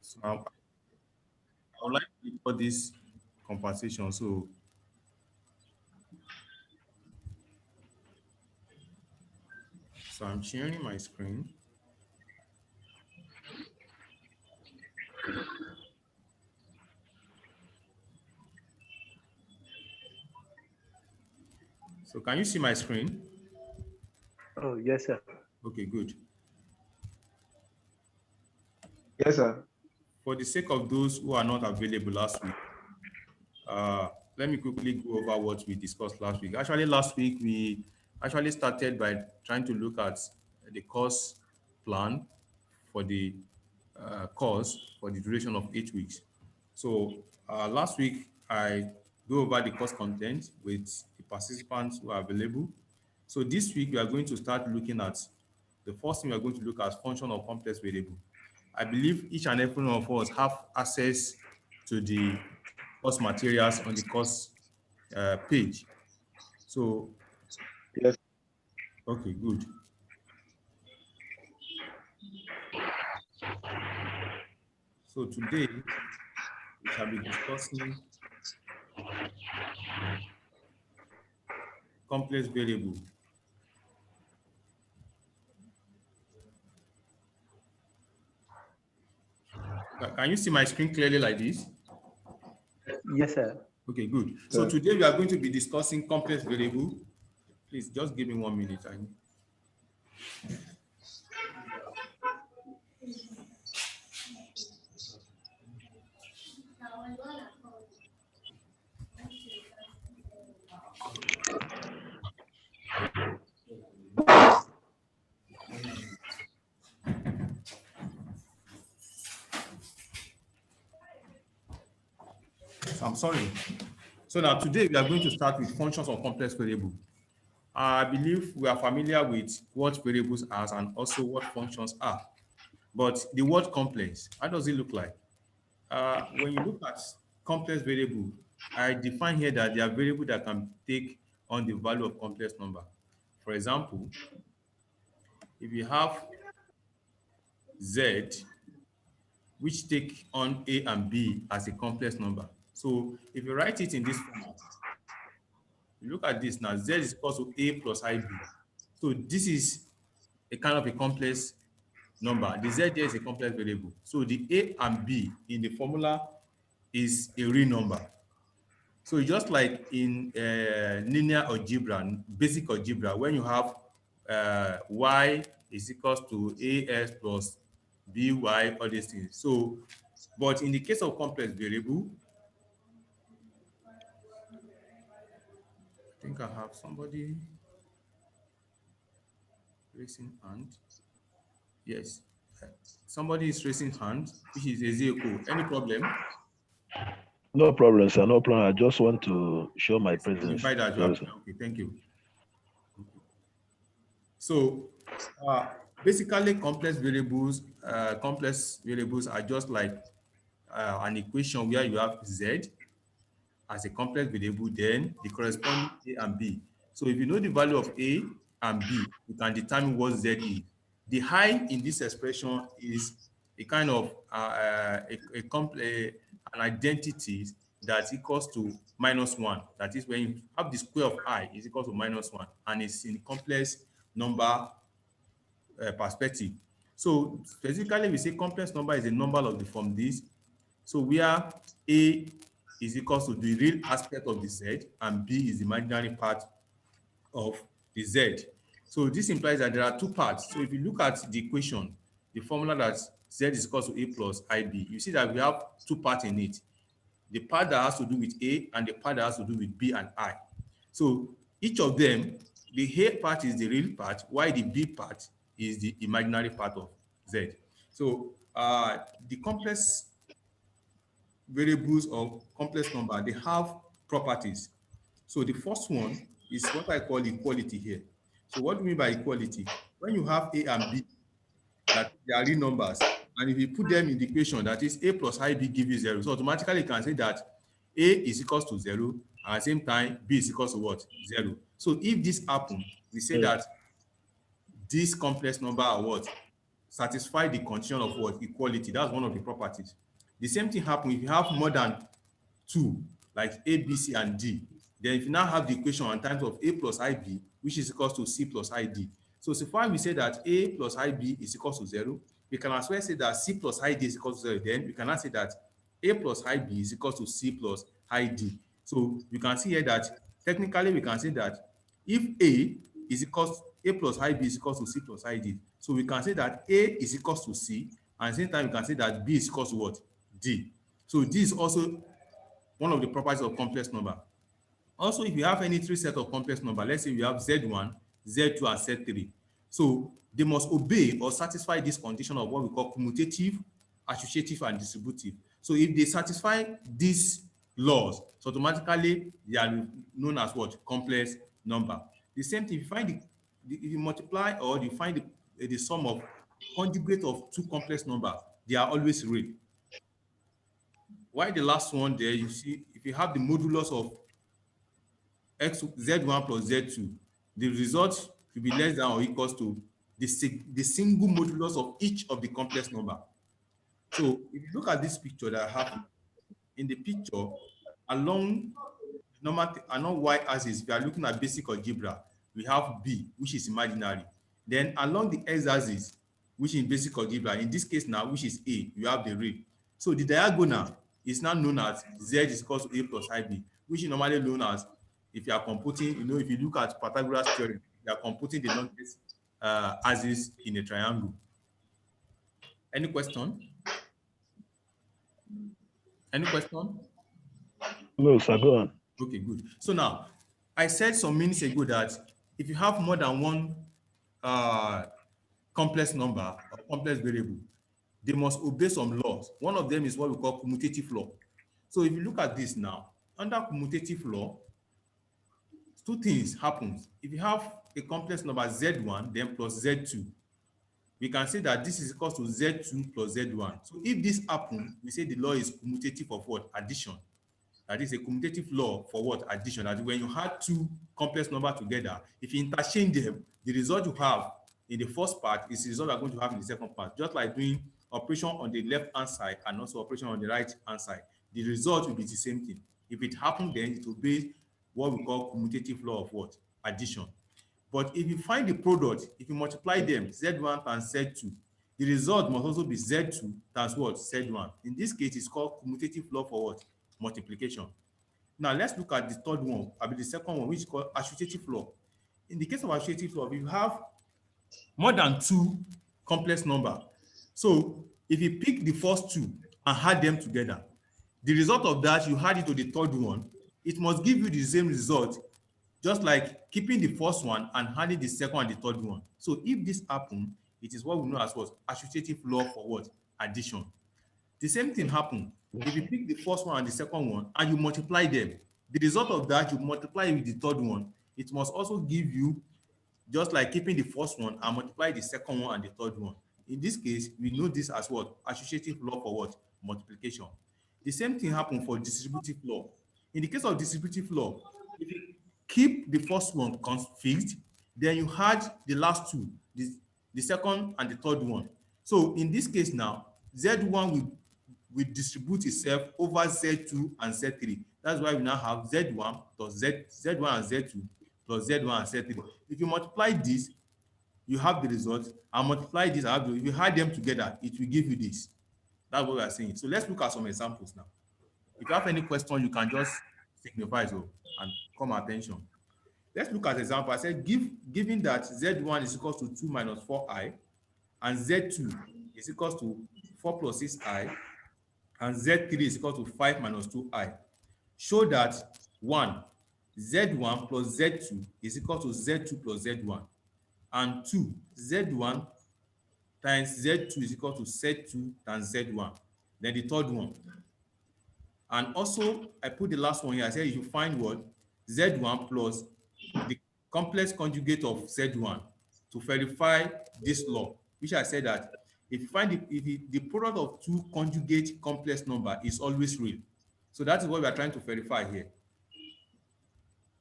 So I would like to record this conversation. So I'm sharing my screen. So can you see my screen? Oh, yes, sir. Okay, good. Yes, sir. For the sake of those who are not available last week, let me quickly go over what we discussed last week. Actually, last week we actually started by trying to look at the course plan for the course for the duration of 8 weeks. So last week I go over the course content with the participants who are available. So this week we are going to start looking at the first thing we are going to look at function of complex variable. I believe each and every one of us have access to the course materials on the course page. So, Yes. okay, good. So today we shall be discussing complex variable. Can you see my screen clearly like this? Yes, sir. Okay, good. So Sir. today we are going to be discussing complex variable. Please just give me 1 minute. I'm sorry. So now today we are going to start with functions of complex variable. I believe we are familiar with what variables are and also what functions are. But the word complex, how does it look like? When you look at complex variable, I define here that they are variables that can take on the value of complex number. For example, if you have z, which take on a and b as a complex number. So if you write it in this format, you look at this now, z is equal to a plus ib. So this is a kind of a complex number. The z here is a complex variable. So the a and b in the formula is a real number. So just like in linear algebra, basic algebra, when you have y is equals to ax plus by, all these things. So, but in the case of complex variable, I think I have somebody raising hand. Yes, somebody is raising hand, which is Ezekiel. Any problem? No problem, sir. No problem. I just want to show my presence. Signify that you Sorry, have. sir. Okay, thank you. So basically, complex variables are just like an equation where you have z as a complex variable, then the corresponding a and b. So if you know the value of a and b, you can determine what z is. The high in this expression is a kind of an identity that equals to -1. That is when you have the square of I is equal to -1, and it's in complex number perspective. So specifically, we say complex number is a number of the form this. So where A is equal to the real aspect of the Z and B is the imaginary part of the Z. So this implies that there are two parts. So if you look at the equation, the formula that Z is equal to A plus IB, you see that we have two parts in it. The part that has to do with A and the part that has to do with B and I. So each of them, the A part is the real part, while the B part is the imaginary part of Z. So the complex variables of complex number, they have properties. So the first one is what I call equality here. So what do we mean by equality? When you have A and B, that they are real numbers, and if you put them in the equation, that is A plus IB give you 0. So automatically you can say that A is equals to 0, and at the same time B is equals to what? 0. So if this happens, we say that these complex number are what? satisfy the condition of what? Equality. That's one of the properties. The same thing happens if you have more than 2, like A, B, C, and D. Then if you now have the equation in terms of A plus IB, which is equal to C plus ID. So far we say that A plus IB is equal to 0. We can as well say that C plus ID is equal to 0. Then we cannot say that A plus IB is equal to C plus ID. So you can see here that technically we can say that if A is equal A plus IB is equal to C plus ID. So we can say that A is equal to C, and at the same time we can say that B is equal to what? D. So this is also one of the properties of complex number. Also, if you have any 3 set of complex number, let's say we have Z1, Z2, and Z3. So they must obey or satisfy this condition of what we call commutative, associative, and distributive. So if they satisfy these laws, so automatically they are known as what? Complex number. The same thing, if you find if you multiply or you find the sum of conjugate of 2 complex numbers, they are always real. Why the last one there, you see, if you have the modulus of Z1 plus Z2, the result will be less than or equals to the single modulus of each of the complex number. So if you look at this picture that I have in the picture, along y-axis, if you are looking at basic algebra, we have B, which is imaginary. Then along the x-axis, which is basic algebra, in this case now, which is A, you have the real. So the diagonal is now known as Z is equal to A plus IB, which is normally known as, if you are computing, if you look at Pythagoras theorem, you are computing the longest axis in a triangle. Any question? Any question? No, sir, go on. Okay, good. So now, I said some minutes ago that if you have more than one complex number or complex variable, they must obey some laws. One of them is what we call commutative law. So if you look at this now, under commutative law, 2 things happen. If you have a complex number Z1, then plus Z2, we can say that this is equal to Z2 plus Z1. So if this happens, we say the law is commutative of what? Addition. That is a commutative law for what? Addition. That when you add 2 complex numbers together, if you interchange them, the result you have in the first part is the result you are going to have in the second part. Just like doing operation on the left-hand side and also operation on the right-hand side. The result will be the same thing. If it happens, then it will be what we call commutative law of what? Addition. But if you find the product, if you multiply them, Z1 times Z2, the result must also be Z2 times what? Z1. In this case, it's called commutative law for what? Multiplication. Now, let's look at the third one, the second one, which is called associative law. In the case of associative law, you have more than 2 complex numbers. So if you pick the first 2 and add them together, the result of that, you add it to the third one, it must give you the same result, just like keeping the first one and adding the second and the third one. So if this happens, it is what we know as what? Associative law for what? Addition. The same thing happens if you pick the first one and the second one and you multiply them. The result of that, you multiply with the third one. It must also give you, just like keeping the first one and multiply the second one and the third one. In this case, we know this as what? Associative law for what? Multiplication. The same thing happens for distributive law. In the case of distributive law, if you keep the first one fixed, then you add the last 2, the second and the third one. So in this case now, Z1 will distribute itself over Z2 and Z3. That's why we now have Z1 plus Z1 and Z2 plus Z1 and Z3. If you multiply this, you have the result, and multiply this, if you add them together, it will give you this. That's what we are saying. So let's look at some examples now. If you have any question, you can just signify so and come attention. Let's look at example. I said, given that Z1 is equal to 2 minus 4i, and Z2 is equal to 4 plus 6i, and Z3 is equal to 5 minus 2i. Show that 1, Z1 plus Z2 is equal to Z2 plus Z1, and 2, Z1 times Z2 is equal to Z2 times Z1. Then the third one. And also, I put the last one here. I said you find what? Z1 plus the complex conjugate of Z1 to verify this law, which I said that if you find the product of 2 conjugate complex number is always real. So that is what we are trying to verify here.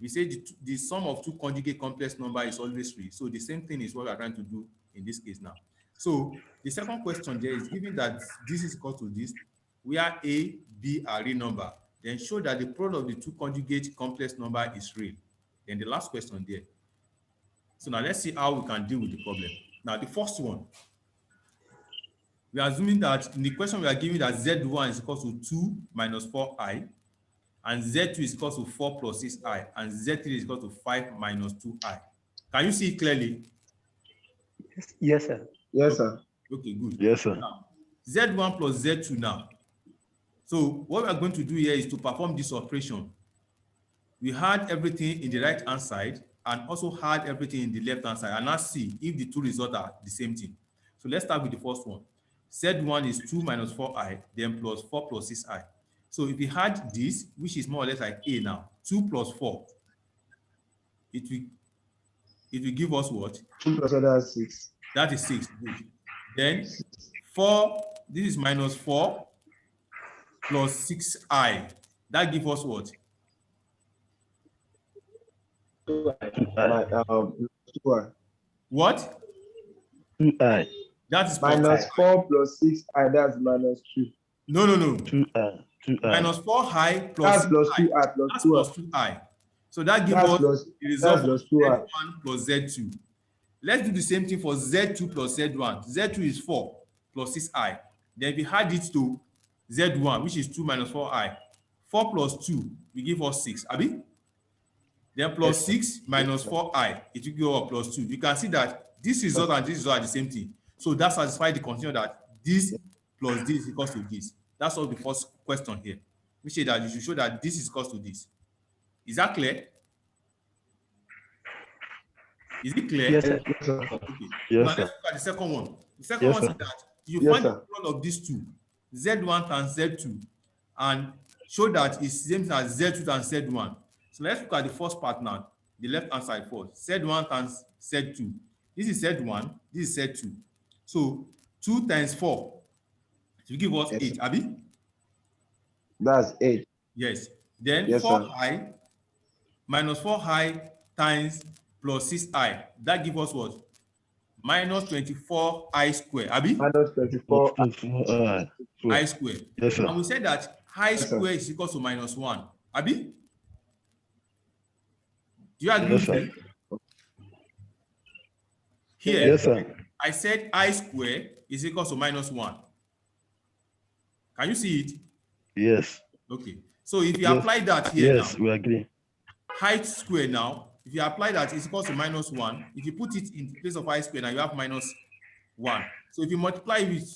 We say the sum of 2 conjugate complex number is always real. So the same thing is what we are trying to do in this case now. So the second question there is given that this is equal to this, where A, B are real number, then show that the product of the two conjugate complex number is real. Then the last question there. So now let's see how we can deal with the problem. Now the first one, we are assuming that in the question we are giving that Z1 is equal to 2 minus 4i, and Z2 is equal to 4 plus 6i, and Z3 is equal to 5 minus 2i. Can you see it clearly? Yes, sir. Yes, sir. Okay, good. Yes, sir. Now, Z1 plus Z2 now. So what we are going to do here is to perform this operation. We had everything in the right hand side and also had everything in the left hand side, and now see if the two results are the same thing. So let's start with the first one. Z1 is 2 minus 4i, then plus 4 plus 6i. So if we had this, which is more or less like A now, 2 plus 4, it will give us what? 2 plus other 6. That is 6. Good. Then 4, this is minus 4 plus 6i. That gives us what? 2i. What? 2i. That is Minus 4 plus 6i, that's minus 2. No. 2i. 2i. Minus 4i plus That's plus 6i. 2i plus That's 2i. plus 2i. So that gives That's us plus, the result that's plus of 2i. Z1 plus Z2. Let's do the same thing for Z2 plus Z1. Z2 is 4 plus 6i. Then we add it to Z1, which is 2 minus 4i. 4 plus 2 will give us 6. Abi? Then plus 6 minus 4i, it will give us plus 2. You can see that this result and this result are the same thing. So that satisfies the condition that this plus this is equal to this. That's all the first question here. We say that you should show that this is equal to this. Is that clear? Is it clear? Yes, sir. Yes, sir. Okay. Yes, Now sir. let's look at the second one. The second Yes, one sir. is that you Yes, find the sir. product of these two, Z1 times Z2, and show that it's the same as Z2 times Z1. So let's look at the first part now, the left hand side first. Z1 times Z2. This is Z1, this is Z2. So 2 times 4 will give us Yes, 8, sir. Abi? That's 8. Yes. Then Yes, 4i minus 4i times plus 6i. That gives us what? Minus 24i square. Abi? Minus 24. 24i. I square. Yes, sir. And we said that I Yes, sir. square is equal to minus 1. Abi? Do you agree Yes, with sir. me? Here, Yes, sir. I said I square is equal to minus 1. Can you see it? Yes. Okay. So if you Yes. apply that here Yes, now, we agree. height square now, if you apply that, it's equal to minus 1. If you put it in place of I square now, you have minus 1. So if you multiply with